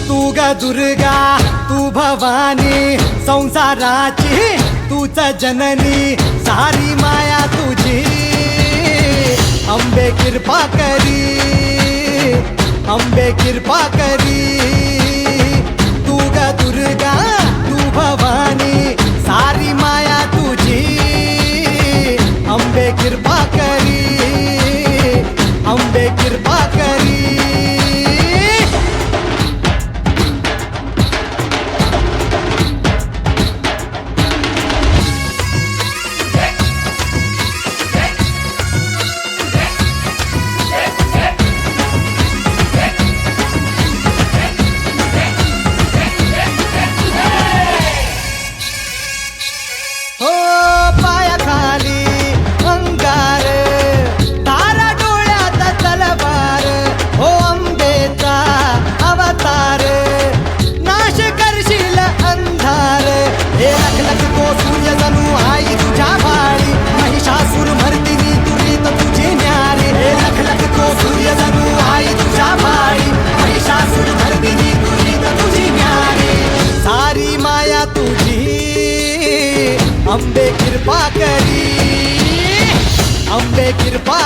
तू ग दुर्गा तू भवानी संसाराची तूच जननी सारी माया तुझी अंबे कृपा करी अंबे कृपा करी तू ग दुर्गा तू भवानी सारी माया तुझी अंबे कृपा करी अंबे कृपा करी हो पायाखाली अंगार तारा डोळ्यात तलवार हो अंबेचा अवतार नाश करशील अंधार हे लख तो सूर्य जणू आई तुझ्या भाळी महिषासूर मर्दिनी दुरीत तुझी न्यारी हे लख तो सूर्य जणू आई तुझ्या भाळी महिषासूर मर्दिनी दुरीत तुझी न्यारी सारी माया तुझी अंबे कृपा करी अंबे कृपा